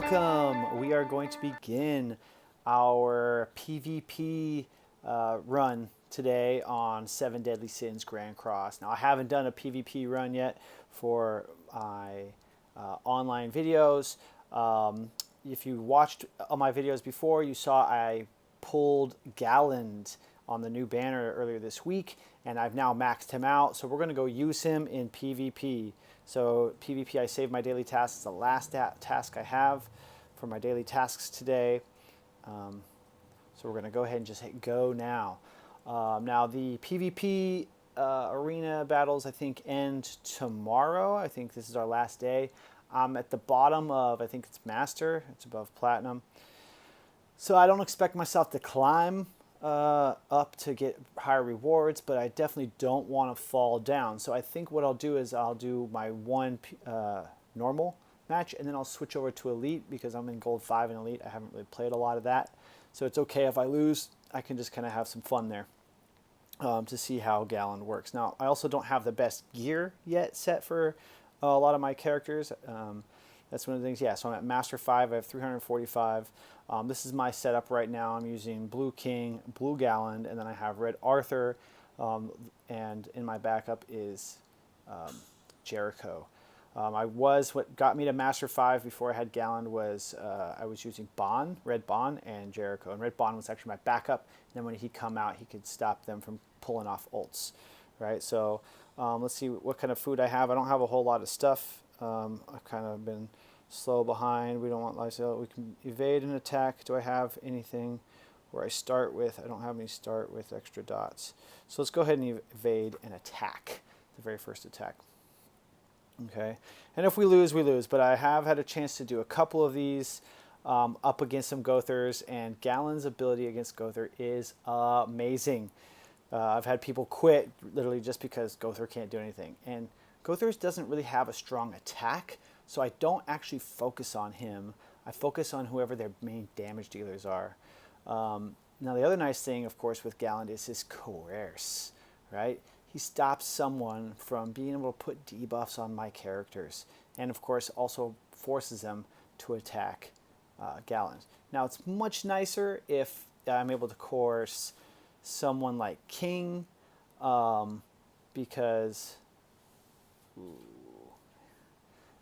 welcome. We are going to begin our PvP run today on Seven Deadly Sins Grand Cross. Now, I haven't done a PvP run yet for my online videos. If you watched all my videos before, you saw I pulled Galland on the new banner earlier this week, and I've now maxed him out. So we're going to go use him in PvP. So PvP, I saved my daily tasks. It's the last task I have for my daily tasks today. So we're going to go ahead and just hit go now. Now the PvP arena battles, I think, end tomorrow. I think this is our last day. I'm at the bottom of, I think it's Master. It's above Platinum. So I don't expect myself to climb up to get higher rewards, but I definitely don't want to fall down. So I think what I'll do is I'll do my one normal match, and then I'll switch over to Elite because I'm in Gold 5 in Elite. I haven't really played a lot of that. So it's okay if I lose. I can just kind of have some fun there to see how Galland works. Now, I also don't have the best gear yet set for a lot of my characters. That's one of the things. Yeah, so I'm at Master 5. I have 345. This is my setup right now. I'm using Blue King, Blue Galland, and then I have Red Arthur. And in my backup is Jericho. What got me to Master 5 before I had Galland was I was using Bon, Red Bon, and Jericho. And Red Bon was actually my backup. And then when he come out, he could stop them from pulling off ults. Right, so let's see what kind of food I have. I don't have a whole lot of stuff. I've kind of been slow behind. We don't want Vaizel. We can evade an attack. Do I have anything where I start with? I don't have any start with extra dots. So let's go ahead and evade an attack, the very first attack. Okay, and if we lose, we lose. But I have had a chance to do a couple of these up against some Gothers, and Galland's ability against Gother is amazing. I've had people quit literally just because Gother can't do anything. And Gothers doesn't really have a strong attack, so I don't actually focus on him. I focus on whoever their main damage dealers are. Now, the other nice thing, of course, with Galland is his coerce, right? He stops someone from being able to put debuffs on my characters, and of course also forces them to attack Galland. Now, it's much nicer if I'm able to coerce someone like King, because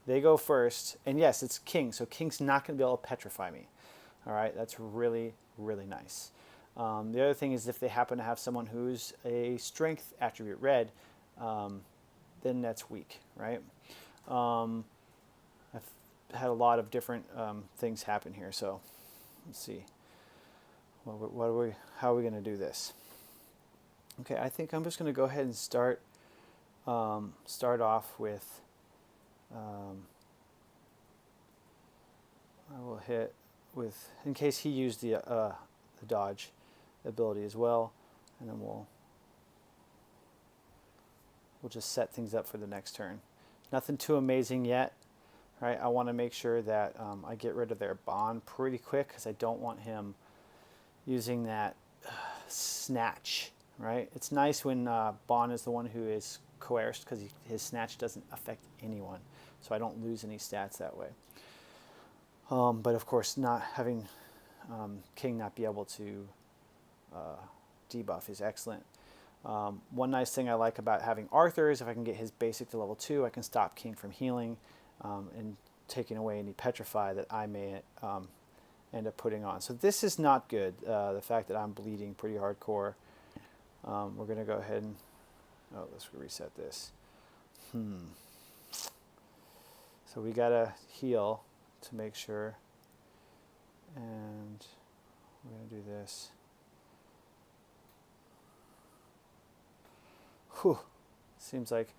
they go first, and yes, it's King, so King's not going to be able to petrify me. All right, that's really, really nice. The other thing is if they happen to have someone who's a strength attribute red, then that's weak, right? I've had a lot of different things happen here, so let's see. How are we going to do this? Okay, I think I'm just going to go ahead and start off with. I will hit with, in case he used the dodge ability as well, and then we'll just set things up for the next turn. Nothing too amazing yet, right? I want to make sure that I get rid of their bond pretty quick because I don't want him using that snatch, right? It's nice when Bond is the one who is coerced because his snatch doesn't affect anyone, so I don't lose any stats that way. But of course, not having King not be able to debuff is excellent. One nice thing I like about having Arthur is if I can get his basic to level 2, I can stop King from healing and taking away any petrify that I may end up putting on. So this is not good, the fact that I'm bleeding pretty hardcore. We're going to go ahead and, let's reset this. So we got to heal to make sure, and we're going to do this. Whew. Seems like,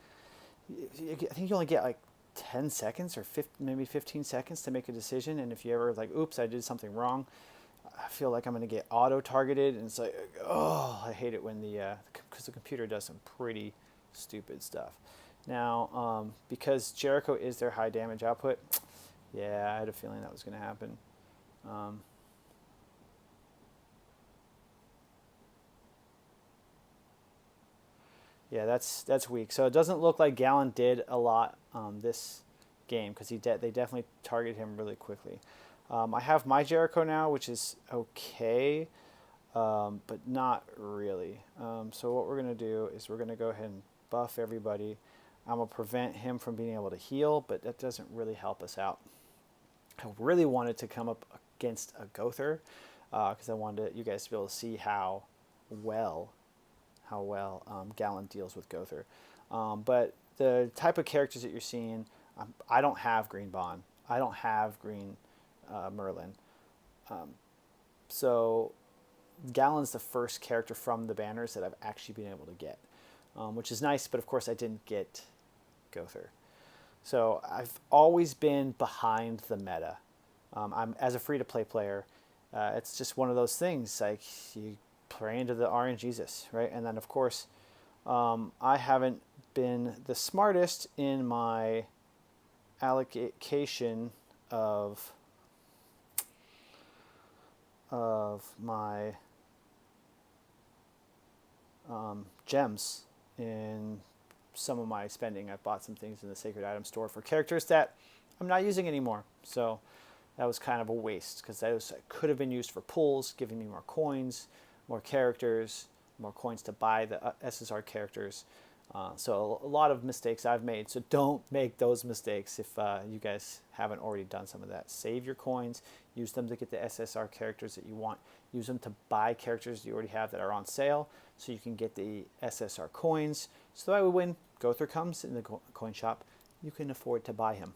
I think you only get like 10 seconds or maybe 15 seconds to make a decision, and if you ever like, oops, I did something wrong, I feel like I'm going to get auto-targeted, and it's like, oh, I hate it when because the computer does some pretty stupid stuff. Now, because Jericho is their high damage output, yeah, I had a feeling that was going to happen. Yeah, that's weak. So it doesn't look like Galland did a lot this game because they definitely target him really quickly. I have my Jericho now, which is okay, but not really. So what we're going to do is we're going to go ahead and buff everybody. I'm going to prevent him from being able to heal, but that doesn't really help us out. I really wanted to come up against a Gother because I wanted you guys to be able to see how well Galland deals with Gother. But the type of characters that you're seeing, I don't have Green Bond. I don't have Green Merlin. So Galland's the first character from the banners that I've actually been able to get, which is nice, but of course I didn't get Gother. So I've always been behind the meta. I'm as a free-to-play player, it's just one of those things, like you pray into the RNGesus, right? And then of course, I haven't been the smartest in my allocation of my gems in some of my spending. I've bought some things in the Sacred Item store for characters that I'm not using anymore. So that was kind of a waste because that could have been used for pulls, giving me more coins, more characters, more coins to buy the SSR characters. So a lot of mistakes I've made. So don't make those mistakes if you guys haven't already done some of that. Save your coins. Use them to get the SSR characters that you want. Use them to buy characters you already have that are on sale so you can get the SSR coins. So that way when Gother comes in the coin shop, you can afford to buy him.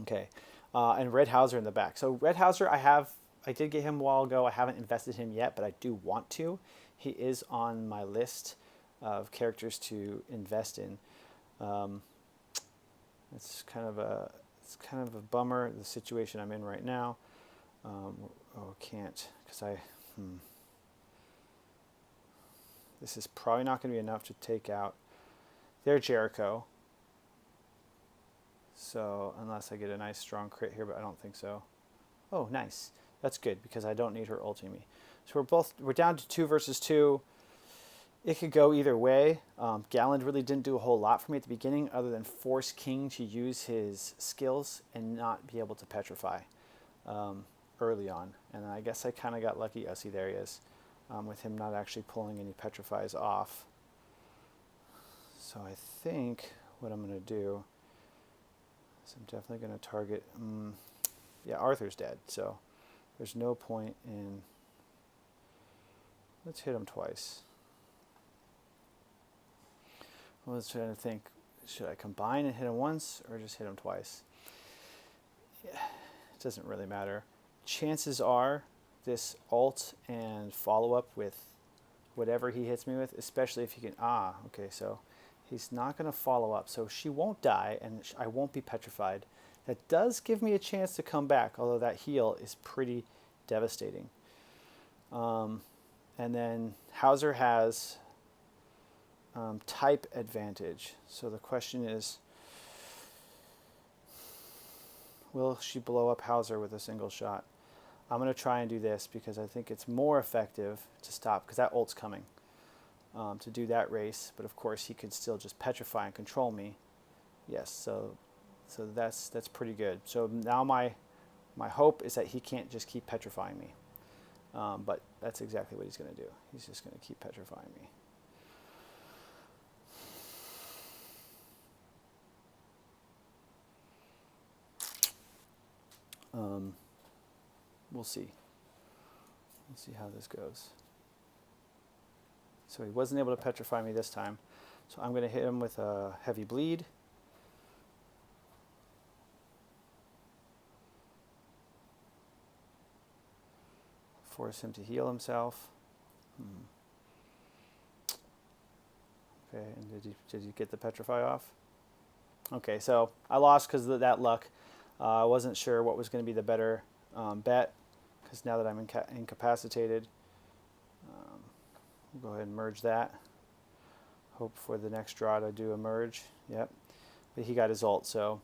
Okay. And Red Hauser in the back. So Red Hauser, I did get him a while ago. I haven't invested him yet, but I do want to. He is on my list of characters to invest in. It's kind of a bummer, the situation I'm in right now. Can't because this is probably not going to be enough to take out their Jericho. So unless I get a nice strong crit here, but I don't think so. Oh, nice. That's good because I don't need her ulting me. So we're down to 2 versus 2. It could go either way. Galland really didn't do a whole lot for me at the beginning other than force King to use his skills and not be able to petrify early on. And I guess I kind of got lucky. Oh, see, there he is. With him not actually pulling any petrifies off. So I think what I'm going to do is I'm definitely going to target... yeah, Arthur's dead, so there's no point in... Let's hit him twice. I was trying to think, should I combine and hit him once or just hit him twice? Yeah, it doesn't really matter. Chances are this ult and follow-up with whatever he hits me with, especially if he can... okay, so he's not going to follow up, so she won't die and I won't be petrified. That does give me a chance to come back, although that heal is pretty devastating. And then Hauser has type advantage. So the question is, will she blow up Hauser with a single shot? I'm going to try and do this because I think it's more effective to stop, because that ult's coming, to do that race. But of course he could still just petrify and control me. Yes, so that's pretty good. So now my hope is that he can't just keep petrifying me. But that's exactly what he's going to do. He's just going to keep petrifying me. We'll see. Let's see how this goes. So he wasn't able to petrify me this time. So I'm going to hit him with a heavy bleed. Force him to heal himself. Okay, and did he get the petrify off? Okay, so I lost because of that luck. I wasn't sure what was going to be the better bet, because now that I'm incapacitated, we'll go ahead and merge that. Hope for the next draw to do a merge. Yep, but he got his ult, so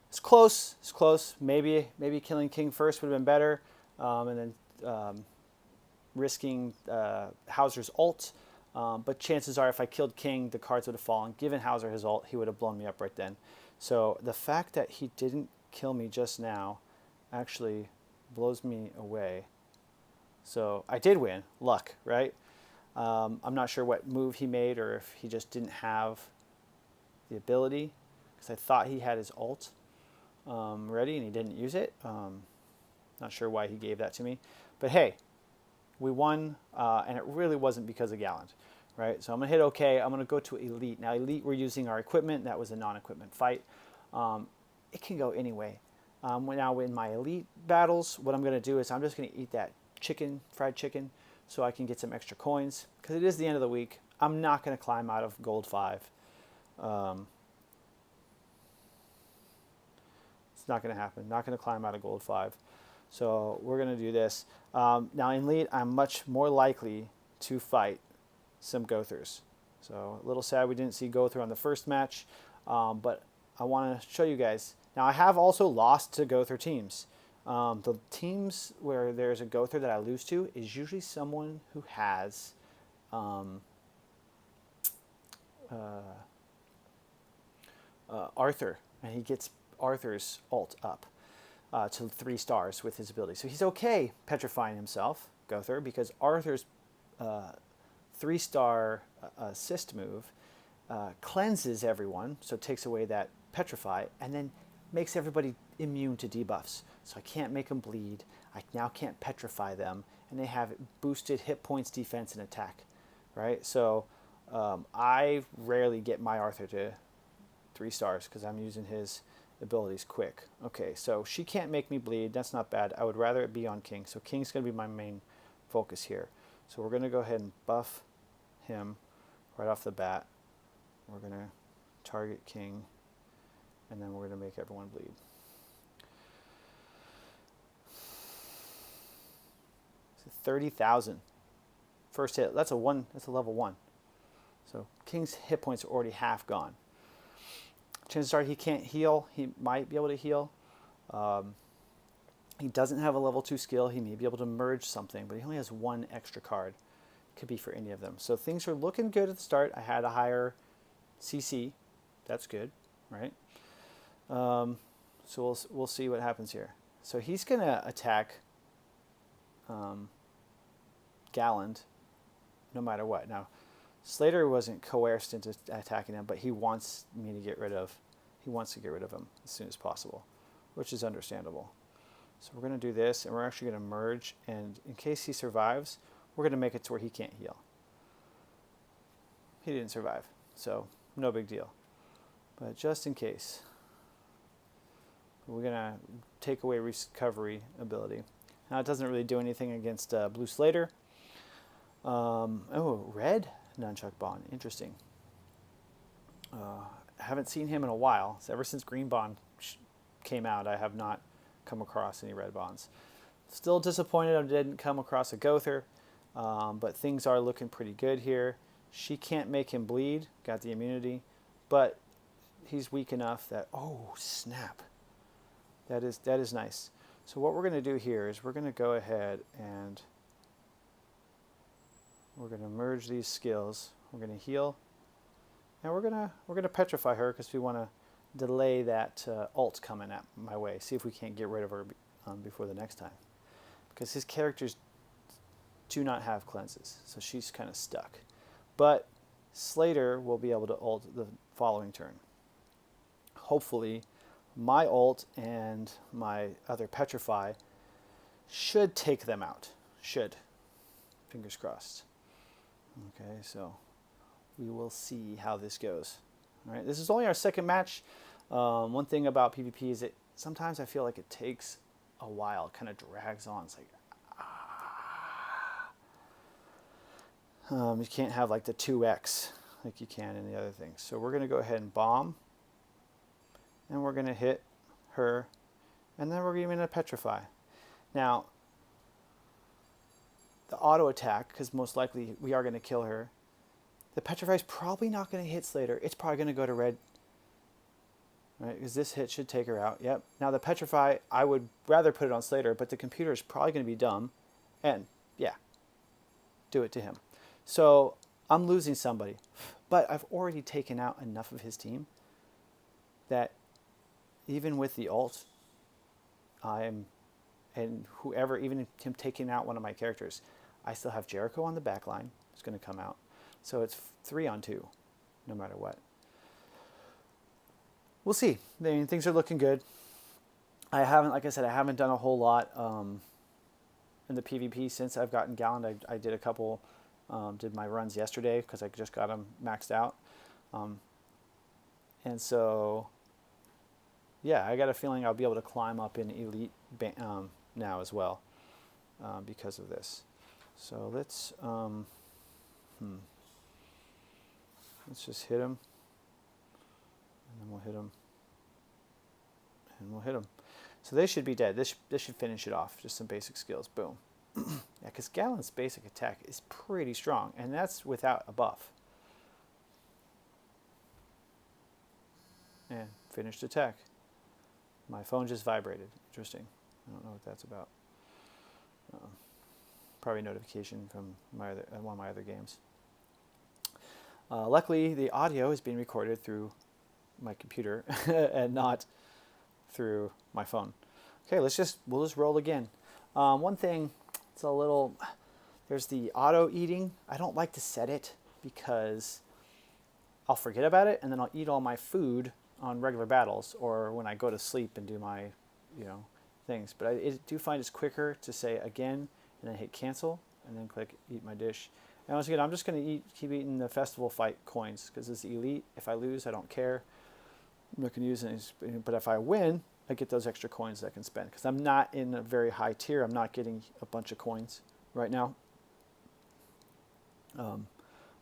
it's close. It's close. Maybe killing King first would have been better, and then risking Hauser's ult But chances are if I killed king, the cards would have fallen. Given Hauser his ult, he would have blown me up right then. So the fact that he didn't kill me just now actually blows me away. So I did win. Luck, right? I'm not sure what move he made or if he just didn't have the ability, because I thought he had his ult ready and he didn't use it. Not sure why he gave that to me. But hey, we won, and it really wasn't because of Galland, right? So I'm going to hit OK. I'm going to go to Elite. Now, Elite, we're using our equipment. That was a non-equipment fight. It can go any way. Now, in my Elite battles, what I'm going to do is I'm just going to eat that chicken, fried chicken, so I can get some extra coins, because it is the end of the week. I'm not going to climb out of gold 5. It's not going to happen. Not going to climb out of gold 5. So we're going to do this. Now in Elite, I'm much more likely to fight some Gothers. So a little sad we didn't see Gother on the first match, but I want to show you guys. Now I have also lost to Gother teams. The teams where there's a Gother that I lose to is usually someone who has Arthur, and he gets Arthur's ult up to 3 stars with his ability. So he's okay petrifying himself, Gother, because Arthur's 3-star assist move cleanses everyone, so it takes away that petrify, and then makes everybody immune to debuffs. So I can't make them bleed. I now can't petrify them, and they have boosted hit points, defense, and attack, right? So I rarely get my Arthur to 3 stars because I'm using his abilities quick. Okay, so she can't make me bleed. That's not bad. I would rather it be on King. So King's going to be my main focus here. So we're going to go ahead and buff him right off the bat. We're going to target King, and then we're going to make everyone bleed. So 30,000. First hit. That's a level 1. So King's hit points are already half gone. Chances are he can't heal. He might be able to heal. He doesn't have a level 2 skill. He may be able to merge something, but he only has 1 extra card. Could be for any of them. So things are looking good at the start. I had a higher CC. That's good, right? So we'll see what happens here. So he's going to attack Galland no matter what. Now, Slater wasn't coerced into attacking him, but he wants me to get rid of him as soon as possible, which is understandable. So we're going to do this, and we're actually going to merge, and in case he survives, we're going to make it to where he can't heal. He didn't survive, so no big deal. But just in case, we're going to take away recovery ability. Now, it doesn't really do anything against Blue Slater. Oh, red Nunchuck Bond. Interesting. Haven't seen him in a while. So ever since Green Bond came out, I have not come across any red bonds. Still disappointed I didn't come across a Gother, but things are looking pretty good here. She can't make him bleed. Got the immunity, but he's weak enough that, oh, snap. That is nice. So what we're going to do here is we're going to go ahead and we're going to merge these skills. We're going to heal, and we're going to petrify her because we want to delay that ult coming at my way. See if we can't get rid of her before the next time, because his characters do not have cleanses, so she's kind of stuck. But Slater will be able to ult the following turn. Hopefully, my ult and my other petrify should take them out. Should. Fingers crossed. Okay, so we will see how this goes. All right, this is only our second match. One thing about PvP is that sometimes I feel like it takes a while. It kind of drags on. It's like, you can't have like the 2x like you can in the other things. So we're going to go ahead and bomb, and we're going to hit her, and then we're going to petrify. Now, the auto attack, because most likely we are going to kill her. The petrify is probably not going to hit Slater. It's probably going to go to red, right? Because this hit should take her out. Yep. Now the petrify, I would rather put it on Slater, but the computer is probably going to be dumb, and yeah, do it to him. So I'm losing somebody. But I've already taken out enough of his team that even with the ult, and whoever, even him taking out one of my characters, I still have Jericho on the back line. It's going to come out. So it's 3-on-2, no matter what. We'll see. I mean, things are looking good. I haven't, like I said, I haven't done a whole lot in the PvP since I've gotten Galland. I did a couple, did my runs yesterday because I just got them maxed out. And so, yeah, I got a feeling I'll be able to climb up in Elite now as well because of this. So let's just hit him, and then we'll hit him, and we'll hit him. So they should be dead. This should finish it off. Just some basic skills. Boom. Yeah, because Galland's basic attack is pretty strong, and that's without a buff. And finished attack. My phone just vibrated. Interesting. I don't know what that's about. Probably a notification from one of my other games. Luckily, the audio is being recorded through my computer and not through my phone. Okay, we'll just roll again. One thing, it's a little, there's the auto eating. I don't like to set it because I'll forget about it and then I'll eat all my food on regular battles or when I go to sleep and do my, things. But I do find it's quicker to say again and then hit cancel and then click eat my dish. And once again, I'm just going to keep eating the festival fight coins because it's elite. If I lose, I don't care. I'm not going to use any, but if I win, I get those extra coins that I can spend because I'm not in a very high tier. I'm not getting a bunch of coins right now.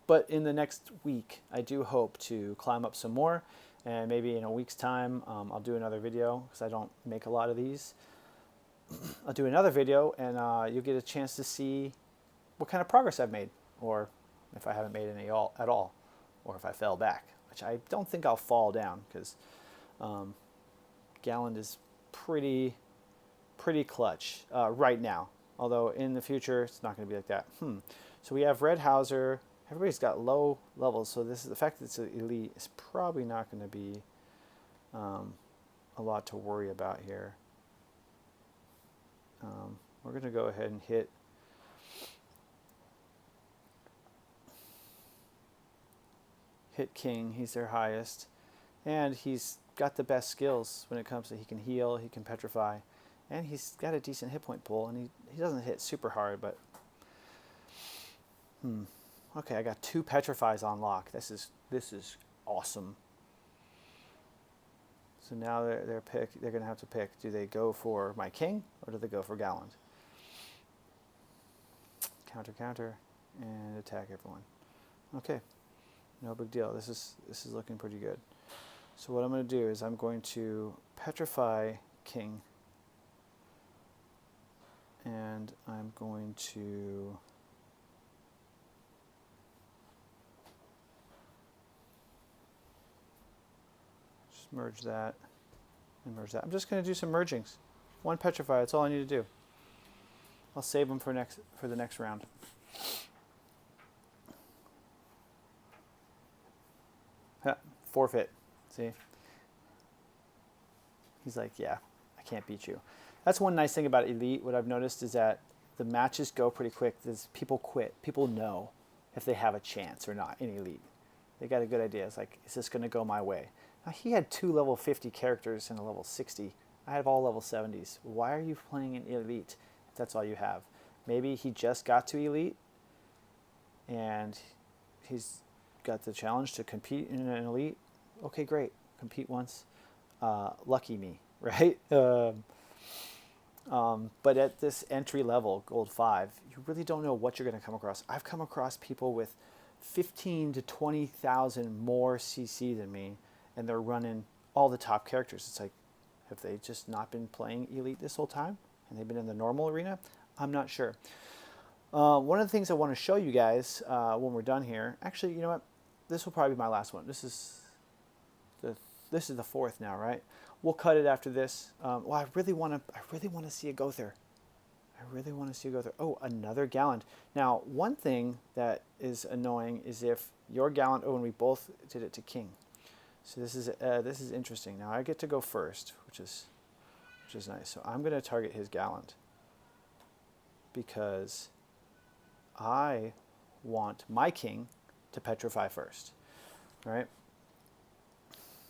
But in the next week, I do hope to climb up some more. And maybe in a week's time, I'll do another video because I don't make a lot of these. I'll do another video and you'll get a chance to see what kind of progress I've made or if I haven't made any at all or if I fell back, which I don't think I'll fall down because Galland is pretty clutch right now. Although in the future, it's not going to be like that. So we have Red Hauser. Everybody's got low levels, so this is the fact that it's an elite is probably not going to be a lot to worry about here. We're going to go ahead and hit King. He's their highest, and he's got the best skills when it comes to he can heal, he can petrify, and he's got a decent hit point pool, and he doesn't hit super hard, but okay, I got 2 petrifies on lock. This is awesome. So now they're going to have to pick. Do they go for my king or do they go for Galland? Counter, and attack everyone. Okay, no big deal. This is looking pretty good. So what I'm going to do is I'm going to petrify king, and I'm going to just merge that and merge that. I'm just going to do some mergings. 1 petrify. That's all I need to do. I'll save them for the next round. Forfeit. See? He's like, yeah, I can't beat you. That's one nice thing about Elite. What I've noticed is that the matches go pretty quick. People quit. People know if they have a chance or not in Elite. They got a good idea. It's like, is this going to go my way? Now, he had 2 level 50 characters and a level 60. I have all level 70s. Why are you playing in Elite if that's all you have? Maybe he just got to Elite and he's got the challenge to compete in an Elite. Okay, great. Compete once. Lucky me, right? But at this entry level, Gold 5, you really don't know what you're going to come across. I've come across people with 15 to 20,000 more CC than me, and they're running all the top characters. It's like, have they just not been playing Elite this whole time? And they've been in the normal arena? I'm not sure. One of the things I want to show you guys when we're done here, actually, you know what? This will probably be my last one. This is the 4th now, right? We'll cut it after this. Well, I really want to see a Gother. I I really want to see a Gother. Oh, another Galland. Now, one thing that is annoying is if your Galland, oh, and we both did it to king. So this is interesting. Now I get to go first, which is nice. So I'm going to target his Galland because I want my king to petrify first, right?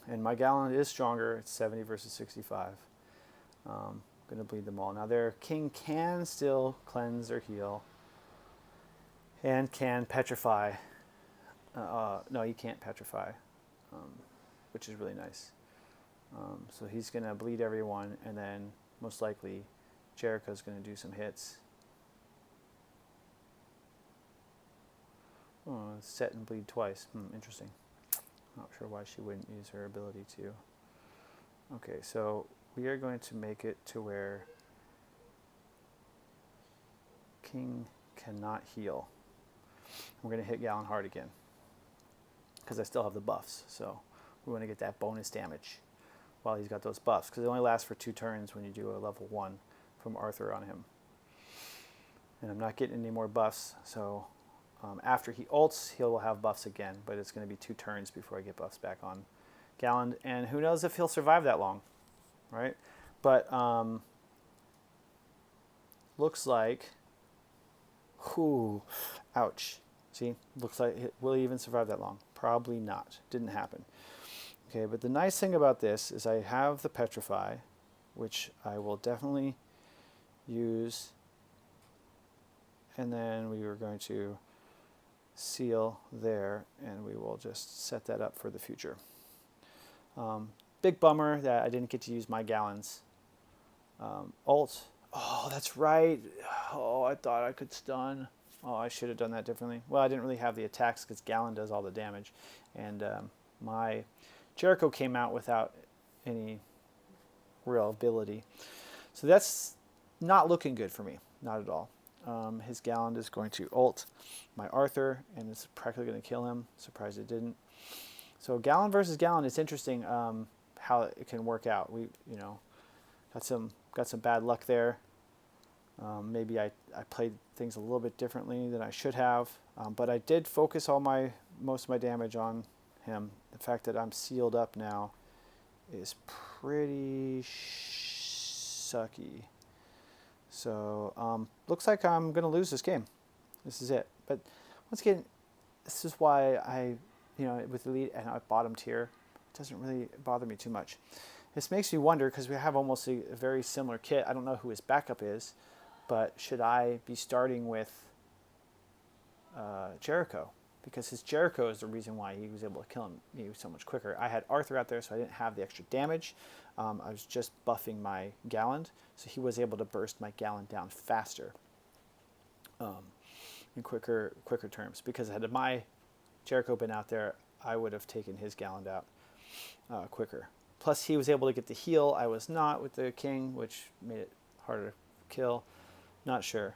And my Galland is stronger. It's 70 versus 65. Going to bleed them all. Now their king can still cleanse or heal and can petrify. No, he can't petrify, which is really nice. So he's going to bleed everyone, and then most likely Jericho's going to do some hits. Oh, set and bleed twice. Interesting. Not sure why she wouldn't use her ability to. Okay, so we are going to make it to where king cannot heal. We're going to hit Galland hard again because I still have the buffs, so we want to get that bonus damage while he's got those buffs, because it only lasts for 2 turns when you do a level 1 from Arthur on him. And I'm not getting any more buffs, so after he ults, he'll have buffs again, but it's going to be 2 turns before I get buffs back on Galland, and who knows if he'll survive that long, right? But looks like, ouch. See, looks like, will he even survive that long? Probably not. Didn't happen. Okay, but the nice thing about this is I have the Petrify, which I will definitely use, and then we are going to seal there, and we will just set that up for the future. Big bummer that I didn't get to use my Galland's ult. Oh, that's right. Oh, I thought I could stun. Oh, I should have done that differently. Well, I didn't really have the attacks because Galland does all the damage, and my Jericho came out without any real ability. So that's not looking good for me, not at all. His Galland is going to ult my Arthur, and it's practically going to kill him. Surprised it didn't. So Galland versus Galland, it's interesting how it can work out. We, got some bad luck there. Maybe I played things a little bit differently than I should have, but I did focus most of my damage on him. The fact that I'm sealed up now is pretty sucky. So looks like I'm going to lose this game. This is it. But once again, this is why with Elite and at bottom tier, it doesn't really bother me too much. This makes me wonder, because we have almost a very similar kit. I don't know who his backup is, but should I be starting with Jericho? Because his Jericho is the reason why he was able to kill me so much quicker. I had Arthur out there, so I didn't have the extra damage. I was just buffing my Galland, so he was able to burst my Galland down faster in quicker terms. Because had my Jericho been out there, I would have taken his Galland out quicker. Plus, he was able to get the heal. I was not with the king, which made it harder to kill. Not sure.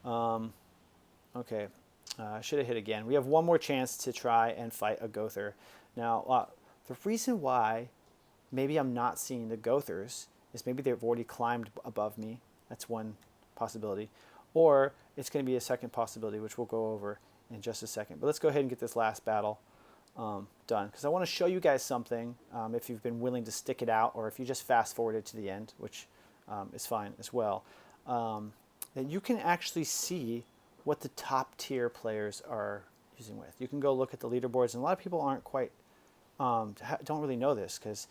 Okay. I should have hit again. We have one more chance to try and fight a Gother. Now, the reason why maybe I'm not seeing the Gothers is maybe they've already climbed above me. That's one possibility. Or it's going to be a second possibility, which we'll go over in just a second. But let's go ahead and get this last battle done, because I want to show you guys something, if you've been willing to stick it out, or if you just fast forwarded to the end, which is fine as well, that you can actually see what the top tier players are using with. You can go look at the leaderboards, and a lot of people aren't quite, don't really know this, because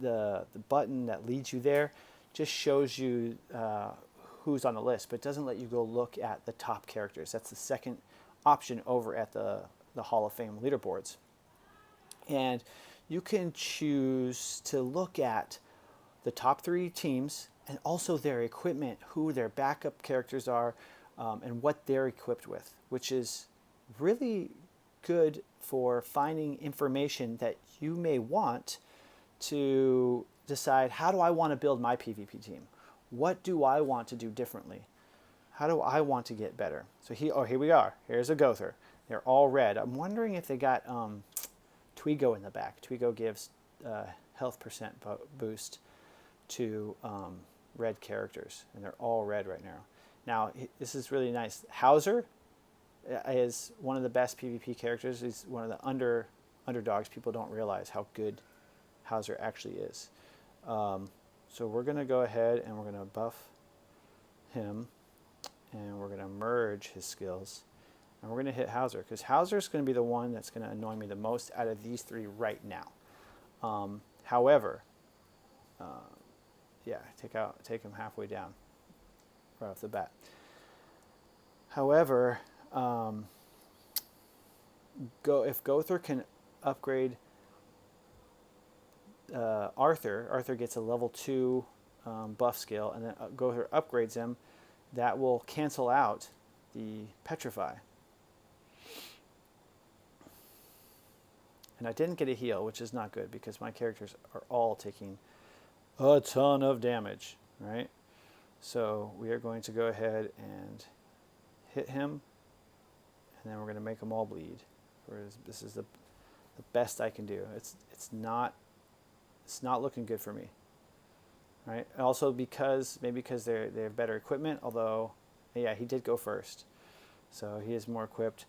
the button that leads you there just shows you who's on the list, but it doesn't let you go look at the top characters. That's the second option over at the Hall of Fame leaderboards. And you can choose to look at the top 3 teams and also their equipment, who their backup characters are, and what they're equipped with, which is really good for finding information that you may want to decide, how do I want to build my PvP team? What do I want to do differently? How do I want to get better? So here we are. Here's a Gother. They're all red. I'm wondering if they got Twigo in the back. Twigo gives health percent boost to red characters, and they're all red right now. Now, this is really nice. Hauser is one of the best PvP characters. He's one of the underdogs. People don't realize how good Hauser actually is. So we're going to go ahead and we're going to buff him, and we're going to merge his skills, and we're going to hit Hauser, because Hauser is going to be the one that's going to annoy me the most out of these three right now. However, yeah, take him halfway down right off the bat. However, if Gowther can upgrade Arthur gets a level 2 buff skill, and then Gowther upgrades him, that will cancel out the Petrify. And I didn't get a heal, which is not good, because my characters are all taking a ton of damage, right? So we are going to go ahead and hit him, and then we're going to make them all bleed. This is the best I can do. It's not looking good for me, right? Also because they have better equipment. Although, yeah, he did go first, so he is more equipped.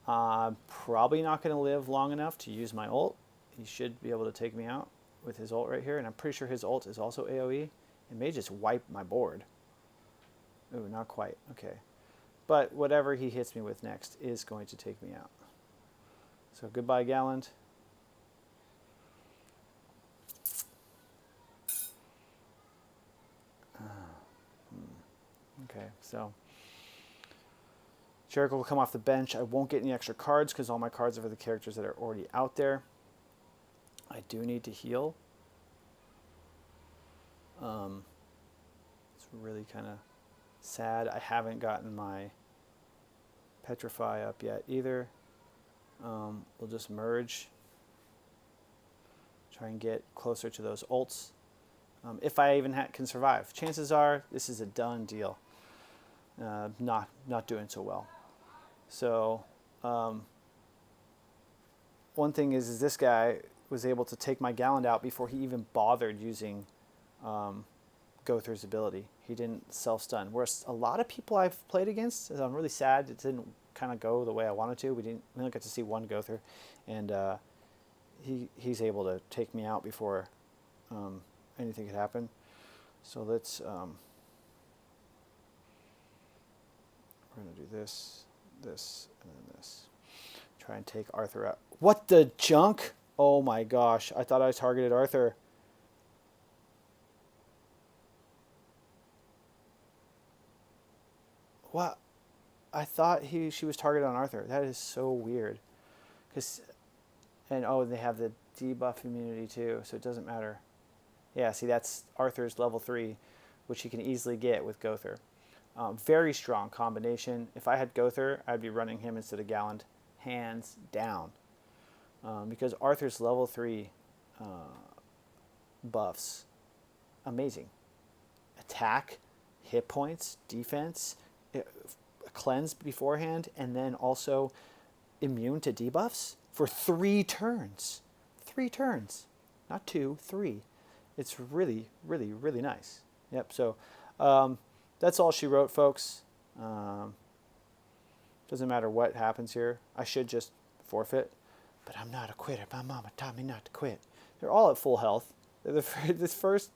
Probably not going to live long enough to use my ult. He should be able to take me out with his ult right here, and I'm pretty sure his ult is also AoE. It may just wipe my board. Ooh, not quite. Okay. But whatever he hits me with next is going to take me out. So goodbye, Galland. Okay, so Jericho will come off the bench. I won't get any extra cards because all my cards are for the characters that are already out there. I do need to heal. It's really kind of sad. I haven't gotten my Petrify up yet either. We'll just merge. Try and get closer to those ults. If I even can survive. Chances are this is a done deal. Not doing so well. So one thing is this guy was able to take my Galland out before he even bothered using Gowther's ability. He didn't self-stun. Whereas a lot of people I've played against, I'm really sad it didn't kind of go the way I wanted to. We only got to see one Gowther, and he's able to take me out before anything could happen. So let's we're gonna do this, this, and then this. Try and take Arthur out. What the junk? Oh my gosh! I thought I targeted Arthur. What? I thought she was targeted on Arthur. That is so weird. And they have the debuff immunity too, so it doesn't matter. Yeah, see, that's Arthur's level 3, which he can easily get with Gowther. Very strong combination. If I had Gowther, I'd be running him instead of Galland, hands down. Because Arthur's level 3 buffs, amazing. Attack, hit points, defense, cleanse beforehand, and then also immune to debuffs for 3 turns. 3 turns. Not 2, 3. It's really, really, really nice. Yep, so that's all she wrote, folks. Doesn't matter what happens here. I should just forfeit, but I'm not a quitter. My mama taught me not to quit. They're all at full health. They're the first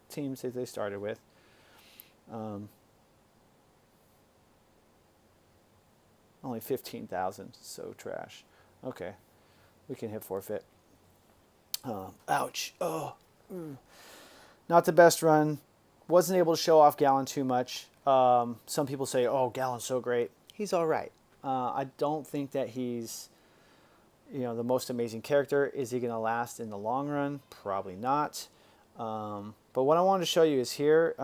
teams that they started with. Only 15,000, so trash. Okay, we can hit forfeit. Ouch. Oh. Not the best run. Wasn't able to show off Galland too much. Some people say, oh, Galland's so great. He's all right. I don't think that he's the most amazing character. Is he going to last in the long run? Probably not. But what I wanted to show you is here.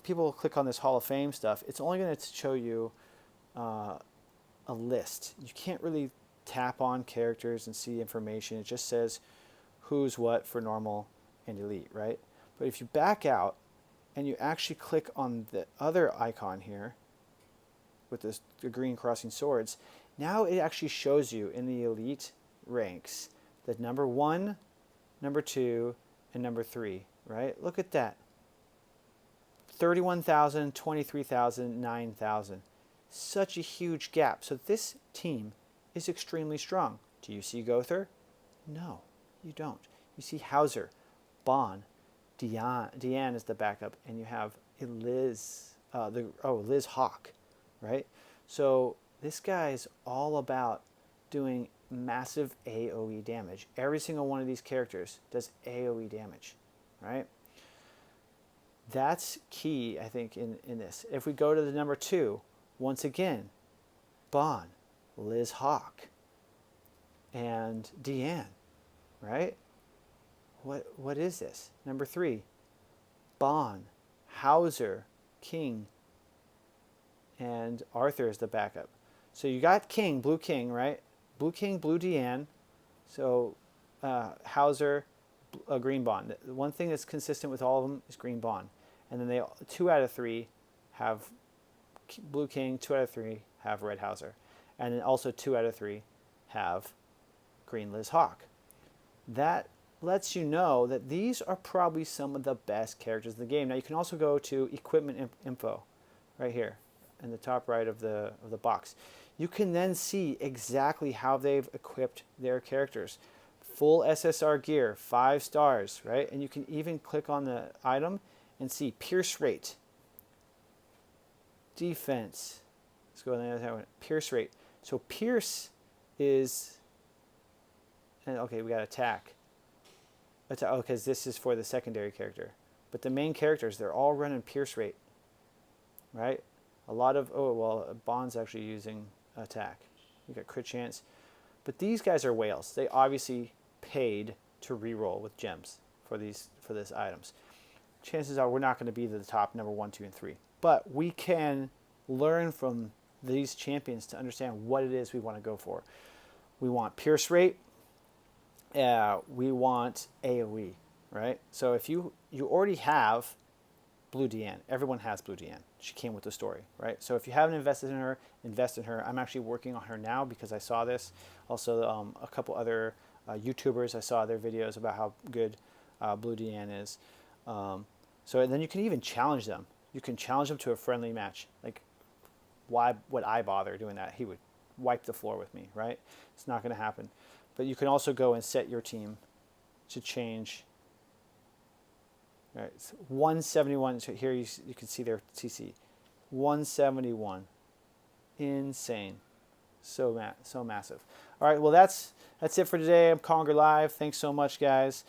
People click on this Hall of Fame stuff. It's only going to show you a list. You can't really tap on characters and see information. It just says who's what for normal and elite, right? But if you back out and you actually click on the other icon here with the green crossing swords, now it actually shows you in the elite ranks that number 1, number 2, and number 3, right? Look at that. 31,000, 23,000, 9,000. Such a huge gap. So this team is extremely strong. Do you see Gother? No, you don't. You see Hauser, Bond, Deanne is the backup, and you have Liz, Liz Hawk, right? So this guy is all about doing massive AoE damage. Every single one of these characters does AoE damage, right? That's key, I think, in this. If we go to the number 2, once again, Bond, Liz Hawk, and Deanne, right? What is this? Number 3, Bond, Hauser, King, and Arthur is the backup. So you got King, Blue King, right? Blue King, Blue Deanne. So Hauser, Green Bond. The one thing that's consistent with all of them is Green Bond. And then 2 out of 3 have Blue King, 2 out of 3 have Red Hauser. And then also 2 out of 3 have Green Liz Hawk. That lets you know that these are probably some of the best characters in the game. Now you can also go to equipment info right here in the top right of the box. You can then see exactly how they've equipped their characters. Full SSR gear, 5 stars, right? And you can even click on the item and see pierce rate, defense. Let's go to the other one. Pierce rate. So pierce is, and okay, we got attack. Oh, because this is for the secondary character. But the main characters, they're all running pierce rate, right? A lot of, Bond's actually using attack. You got crit chance. But these guys are whales. They obviously paid to reroll with gems for this items. Chances are we're not going to be the top number 1, 2, and 3. But we can learn from these champions to understand what it is we want to go for. We want pierce rate. We want AoE, right? So if you already have Blue Deanne. Everyone has Blue Deanne. She came with the story, right? So if you haven't invested in her, invest in her. I'm actually working on her now because I saw this. Also, a couple other YouTubers, I saw their videos about how good Blue Deanne is. So then you can even challenge them. You can challenge them to a friendly match. Like, why would I bother doing that? He would wipe the floor with me, right? It's not going to happen. But you can also go and set your team to change. All right, it's 171. So here you can see their CC. 171. Insane. So massive. All right, well, that's it for today. I'm Conger Live. Thanks so much, guys.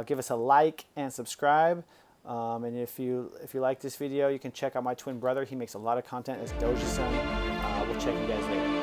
Give us a like and subscribe. And if you like this video, you can check out my twin brother. He makes a lot of content as Doja Son. We'll check you guys later.